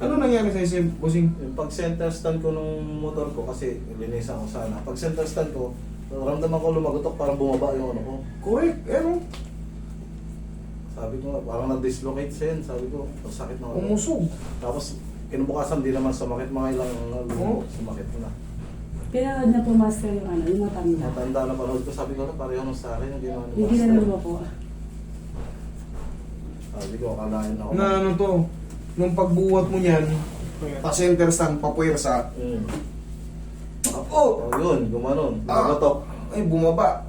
Ano nangyari sa isip, bossing? Yung pag center stand ko nung motor ko, kasi linisan ko sana. Pag center stand ko, ramdaman ko lumagotok, parang bumaba yung ano ko. Correct, ano? Sabi ko nga, parang na-dislocate siya yun. Sabi ko, ang sakit na ako. Umusog. Tapos, kinubukasan di naman sumakit, mga ilang Oo. sumakit na. Pinanood na po master yung ano, yung matanda. Matanda na panood ko, sabi ko na pareho nung sa akin, yung ginawa ni Hindi na Master. naman po. Sabi ko, akalain ako. Na ano to, nung pagbuhat mo niyan, pa-center stand, papuwersa. Oh! Oh, yun, gumanon. Ah. Lumagotok. Ay, bumaba.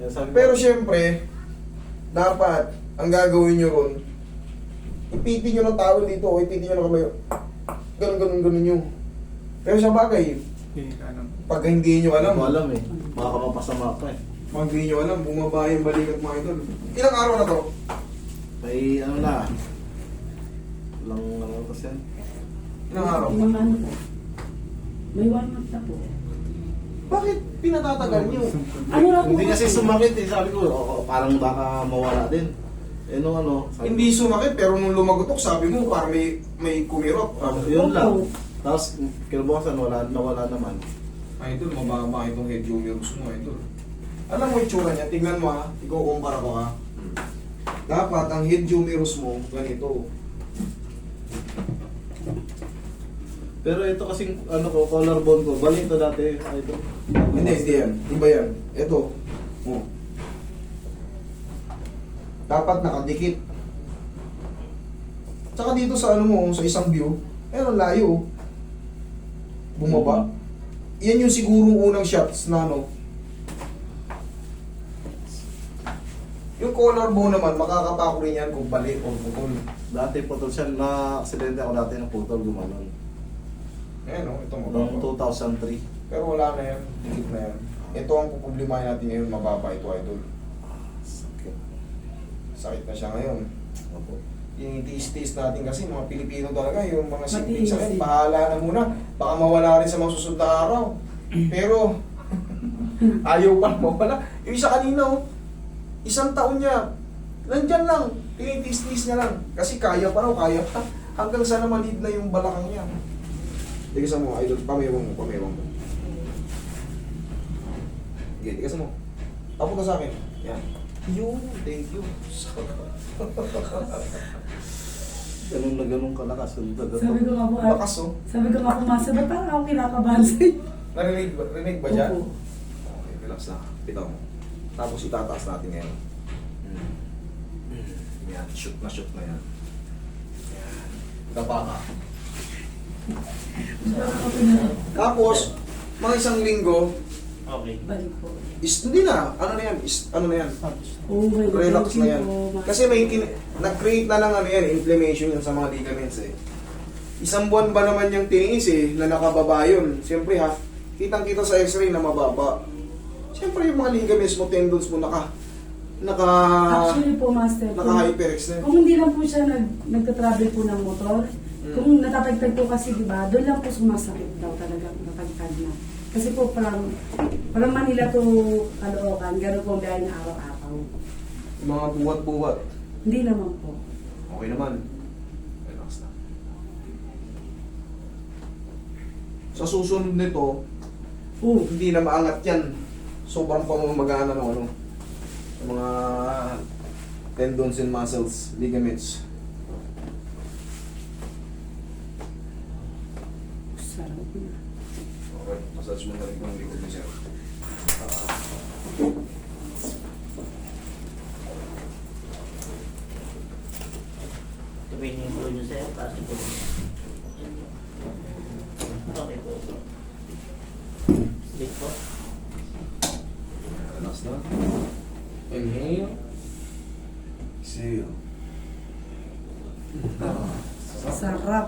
Yan sabi ko, Pero syempre, dapat, ang gagawin nyo ron, ipitin nyo ng tawel dito, o ipitin nyo ng kamay. Ganun nyo. Pero sa bagay, pag hindi nyo hindi alam, ko alam eh. Baka mapasama ka eh. pag hindi nyo alam, bumaba yung balikat mga idol. Ilang araw na to? May ano na. Lang kasi yan. Ilang araw? Mga ano po. May 1 month na po. Bakit pinatatagal nyo? Ano na po Hindi kasi sumakit eh. Sabi ko, parang baka mawala din. Eh nung ano, sabi Hindi sumakit, pero nung lumagotok, sabi mo, parang may kumirot. yun lang. Opo. Tapos, kinabukasan, nawala naman. Idol, mababa itong head humerus mo, idol. Alam mo yung tsura niya, tingnan mo ha, ikukumpara ko ha. Dapat ang head humerus mo, ganito. Pero ito kasing, ano ko, collarbone ko, balik ito dati. Ito. Hindi yan. Iba yan. Ito. Oh. Dapat nakadikit. Tsaka dito sa ano mo, sa isang view, ayun, layo. Bumaba. Yan yung sigurong unang shots na ano. Yung collarbone naman, makakapako rin yan kung balik o putol. Dati putol siya, na-aksidente ako dati ng putol, gumanon. Ayan o, ito Noong mababa. 2003. Pero wala na yan, dikit na yan. Ito ang pupublimahin natin ngayon, mababa ito, idol. Sakit. Sakit na siya ngayon. Opo. Yung tiis-tiis natin kasi mga Pilipino talaga, yung mga simpleng Matiis, sakit, eh. bahala na muna. Baka mawala rin sa mga susunod na araw. Pero, ayaw pa mawala. Yung isa kanina, oh, 1 taon niya, nandyan lang, tinitiis-tiis niya lang. Kasi kaya pa raw, kaya pa. Hanggang sa namanid na yung balakang niya. Tigasan mo, idol, pamewang mo. Sige, tigasan mo. Tapo ka sa akin. Yan. Yun, thank you. Ganun na ganun kalakas. Sabi ko nga po, Bakas, oh. sabi ko nga po master, ba't parang ako kinakabahan sa'yo? Narinig ba dyan? Opo. Okay, relax na. Bitaw mo. Tapos itataas natin ngayon. Yan, shoot na yan. Yan. Daba ka. Tapos, mga isang linggo, Okay. Balik po. hindi na. Ano na yan? Ano na yan? Oh my God, Relax thank na you yan. po, master. Kasi nag-create na lang ano yan, inflammation yun sa mga ligaments eh. 1 buwan ba naman yung tiniis eh, na nakababa yun. Siyempre ha, kitang-kita sa x-ray na mababa. Siyempre yung mga ligaments mo, tendons mo, Actually po master, naka-hyperextend. kung hindi lang po siya nagta-travel po ng motor, kung natatagtag po kasi diba, doon lang po sumasakit daw talaga, natagtag na. Kasi po parang Manila to Caloocan, gano'n po ang biyahe na araw-araw. Yung mga buhat-buhat. Hindi naman po. Okay naman. Relax na. Sa susunod nito, hindi na maangat yan. Sobrang pamamagana ng ano, ng mga tendons and muscles, ligaments. Sarap na. Okay, massage mo na rin yung likod mo siya. Tumingin ko yun sa'yo, kasi po. Okay po. Sleep po. Relax na. Inhale. Exhale. Sarap.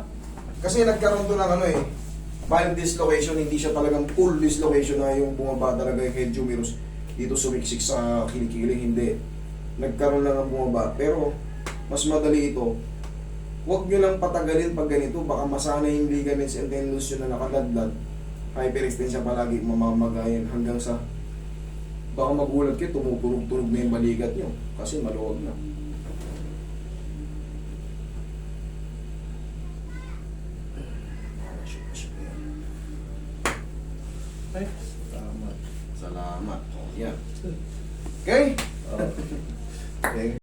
Kasi nagkaroon to ng ano eh, mild dislocation, hindi siya talagang full dislocation na yung bumaba talaga yung head humerus. Dito sumiksik sa kilikili, hindi. Nagkaroon lang ng bumaba. Pero, mas madali ito. Huwag nyo lang patagalin pag ganito, baka masanay yung ligaments and tendons yun na nakaladlad. Hyperextend siya palagi, mamamagayan hanggang sa baka magulat kayo, tumuturog-turog na yung balikat nyo kasi maluwag na. Ay, tama. Salamat. O, yan. Okay? Oh. Thank